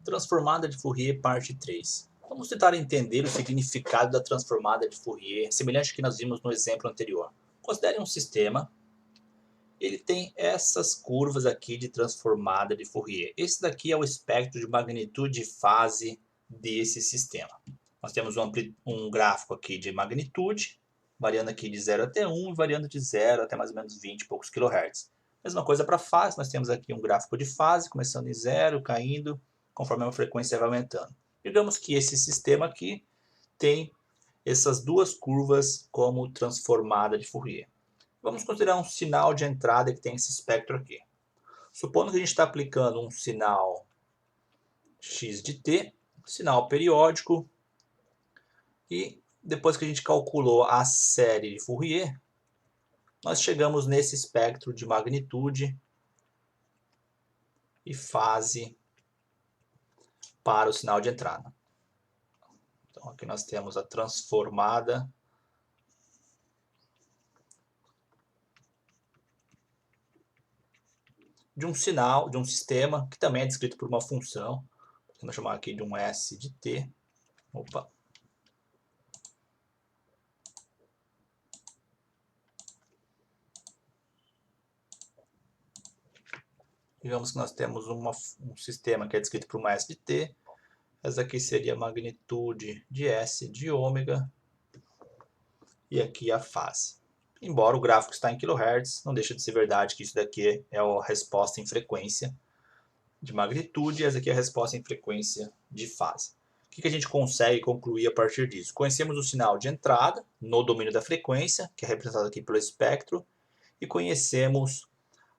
Transformada de Fourier, parte 3. Vamos tentar entender o significado da transformada de Fourier, semelhante ao que nós vimos no exemplo anterior. Considere um sistema, ele tem essas curvas aqui de transformada de Fourier. Esse daqui é o espectro de magnitude e fase desse sistema. Nós temos um gráfico aqui de magnitude, variando aqui de 0 até 1 e variando de 0 até mais ou menos 20 e poucos kHz. Mesma coisa para fase, nós temos aqui um gráfico de fase, começando em 0, caindo, conforme a frequência vai aumentando. Digamos que esse sistema aqui tem essas duas curvas como transformada de Fourier. Vamos considerar um sinal de entrada que tem esse espectro aqui. Supondo que a gente está aplicando um sinal x de t, sinal periódico, e depois que a gente calculou a série de Fourier, nós chegamos nesse espectro de magnitude e fase para o sinal de entrada. Então aqui nós temos a transformada de um sinal, de um sistema, que também é descrito por uma função. Vamos chamar aqui de um S de t. Opa. Digamos que nós temos um sistema que é descrito por uma S de t. Essa aqui seria a magnitude de S de ômega. E aqui a fase. Embora o gráfico está em kHz, não deixa de ser verdade que isso daqui é a resposta em frequência de magnitude e essa aqui é a resposta em frequência de fase. O que a gente consegue concluir a partir disso? Conhecemos o sinal de entrada no domínio da frequência, que é representado aqui pelo espectro, e conhecemos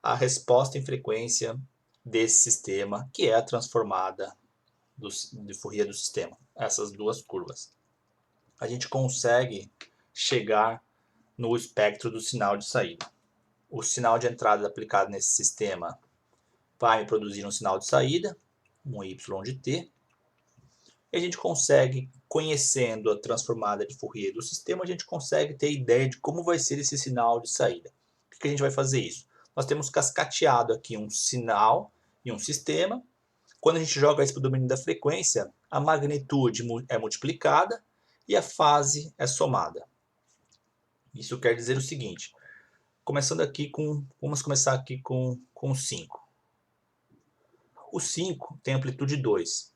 a resposta em frequência desse sistema, que é a transformada de Fourier do sistema, essas duas curvas. A gente consegue chegar no espectro do sinal de saída. O sinal de entrada aplicado nesse sistema vai me produzir um sinal de saída, um y de t, e a gente consegue, conhecendo a transformada de Fourier do sistema, a gente consegue ter ideia de como vai ser esse sinal de saída. Por que a gente vai fazer isso? Nós temos cascateado aqui um sinal e um sistema. Quando a gente joga isso para o domínio da frequência, a magnitude é multiplicada e a fase é somada. Isso quer dizer o seguinte, vamos começar aqui com 5. O 5 tem amplitude 2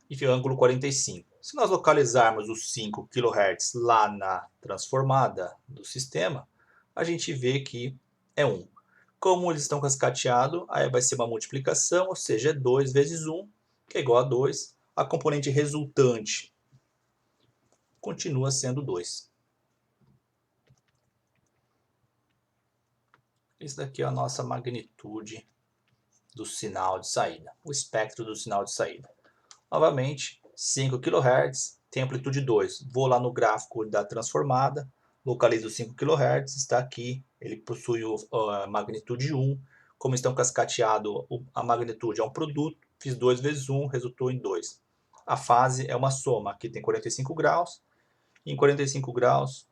e ângulo 45. Se nós localizarmos os 5 kHz lá na transformada do sistema, a gente vê que é 1. Como eles estão cascateados, aí vai ser uma multiplicação, ou seja, é 2 vezes 1, que é igual a 2. A componente resultante continua sendo 2. Isso daqui é a nossa magnitude do sinal de saída, o espectro do sinal de saída. Novamente, 5 kHz, tem amplitude 2. Vou lá no gráfico da transformada, localizo 5 kHz, está aqui, ele possui a magnitude 1. Como estão cascateados, a magnitude é um produto, fiz 2 vezes 1, resultou em 2. A fase é uma soma, aqui tem 45 graus, e em 45 graus,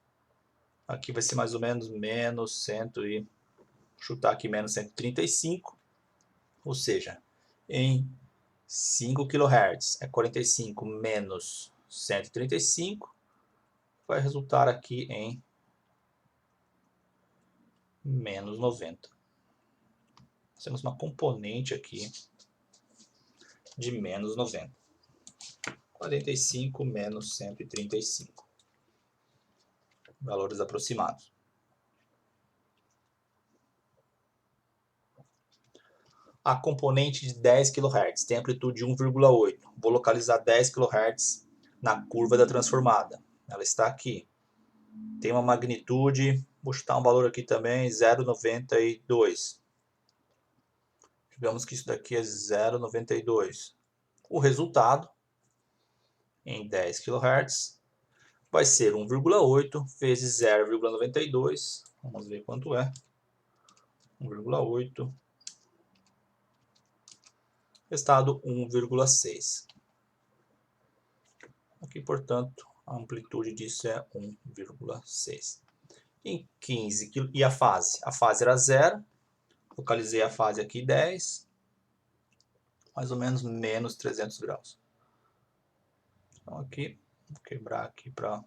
aqui vai ser mais ou menos menos 100 chutar aqui menos 135, ou seja, em 5 kHz é 45 menos 135, vai resultar aqui em menos 90. Nós temos uma componente aqui de menos 90. 45 menos 135. Valores aproximados. A componente de 10 kHz tem amplitude 1,8. Vou localizar 10 kHz na curva da transformada. Ela está aqui. Tem uma magnitude, vou chutar um valor aqui também, 0,92. Digamos que isso daqui é 0,92. O resultado, em 10 kHz, vai ser 1,8 vezes 0,92. Vamos ver quanto é. 1,8 estado 1,6. Aqui, portanto, a amplitude disso é 1,6. Em 15 kg. E a fase? A fase era 0. Localizei a fase aqui 10. mais ou menos menos 300 graus. Então aqui, vou quebrar aqui para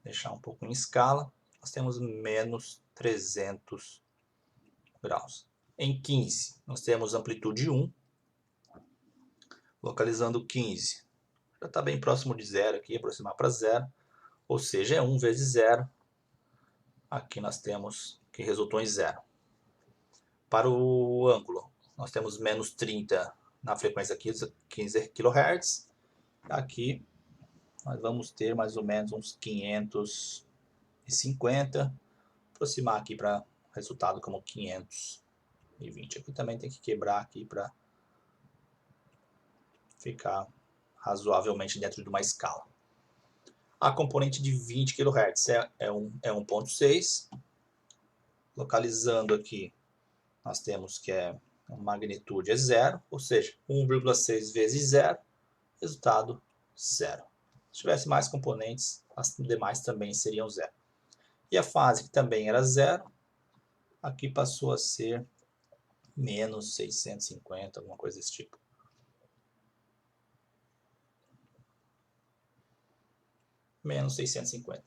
deixar um pouco em escala. Nós temos menos 300 graus. Em 15, nós temos amplitude 1, localizando 15. Já está bem próximo de zero aqui, aproximar para zero, ou seja, é 1 vezes zero. Aqui nós temos que resultou em zero. Para o ângulo, nós temos menos 30 na frequência 15 kHz. Aqui nós vamos ter mais ou menos uns 550. Aproximar aqui para resultado como 520. Aqui também tem que quebrar aqui para ficar razoavelmente dentro de uma escala. A componente de 20 kHz é 1.6. Localizando aqui, nós temos que a magnitude é zero, ou seja, 1,6 vezes zero, resultado zero. Se tivesse mais componentes, as demais também seriam zero. E a fase, que também era zero, aqui passou a ser menos 650, alguma coisa desse tipo. Menos 650.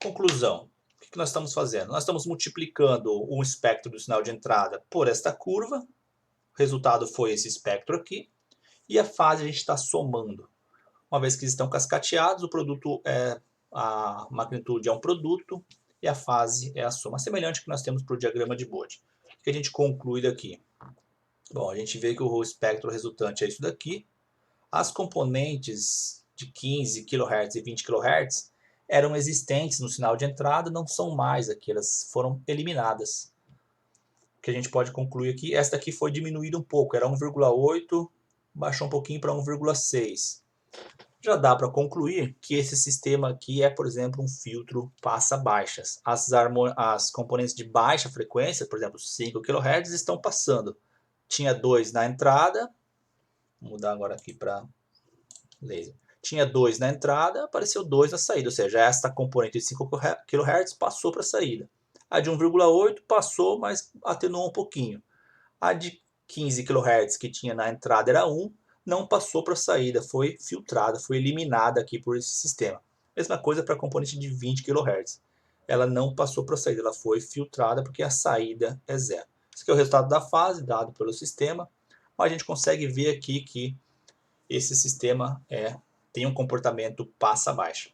Conclusão. O que nós estamos fazendo? Nós estamos multiplicando o espectro do sinal de entrada por esta curva. O resultado foi esse espectro aqui. E a fase a gente está somando. Uma vez que eles estão cascateados, o produto a magnitude é um produto e a fase é a soma. Semelhante ao que nós temos para o diagrama de Bode. O que a gente conclui daqui? Bom, a gente vê que o espectro resultante é isso daqui. As componentes de 15 kHz e 20 kHz eram existentes no sinal de entrada, não são mais aqui, elas foram eliminadas. O que a gente pode concluir aqui, esta aqui foi diminuída um pouco, era 1,8, baixou um pouquinho para 1,6. Já dá para concluir que esse sistema aqui é, por exemplo, um filtro passa-baixas. As componentes de baixa frequência, por exemplo, 5 kHz, estão passando. Tinha 2 na entrada, vou mudar agora aqui para laser. Tinha 2 na entrada, apareceu 2 na saída, ou seja, esta componente de 5 kHz passou para a saída. A de 1,8 passou, mas atenuou um pouquinho. A de 15 kHz que tinha na entrada era 1, não passou para a saída, foi filtrada, foi eliminada aqui por esse sistema. Mesma coisa para a componente de 20 kHz. Ela não passou para a saída, ela foi filtrada porque a saída é zero. Esse aqui é o resultado da fase dado pelo sistema, mas a gente consegue ver aqui que esse sistema tem um comportamento passa-baixa.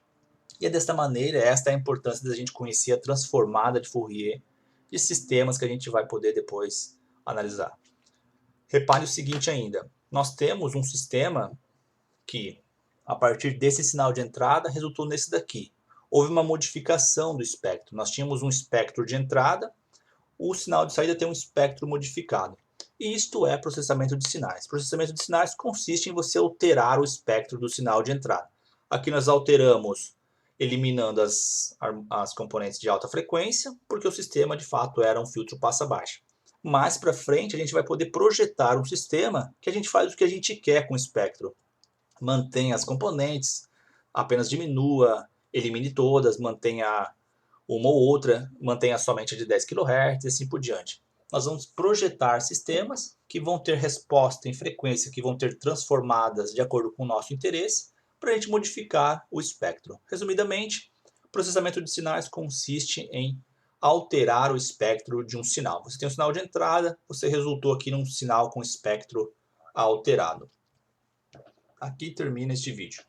E é desta maneira, esta é a importância da gente conhecer a transformada de Fourier de sistemas que a gente vai poder depois analisar. Repare o seguinte ainda, nós temos um sistema que, a partir desse sinal de entrada, resultou nesse daqui. Houve uma modificação do espectro. Nós tínhamos um espectro de entrada, o sinal de saída tem um espectro modificado. E isto é processamento de sinais. Processamento de sinais consiste em você alterar o espectro do sinal de entrada. Aqui nós alteramos eliminando as componentes de alta frequência, porque o sistema de fato era um filtro passa-baixa. Mais para frente a gente vai poder projetar um sistema que a gente faz o que a gente quer com o espectro. Mantenha as componentes, apenas diminua, elimine todas, mantenha uma ou outra, mantenha somente de 10 kHz e assim por diante. Nós vamos projetar sistemas que vão ter resposta em frequência, que vão ter transformadas de acordo com o nosso interesse, para a gente modificar o espectro. Resumidamente, o processamento de sinais consiste em alterar o espectro de um sinal. Você tem um sinal de entrada, você resultou aqui num sinal com espectro alterado. Aqui termina este vídeo.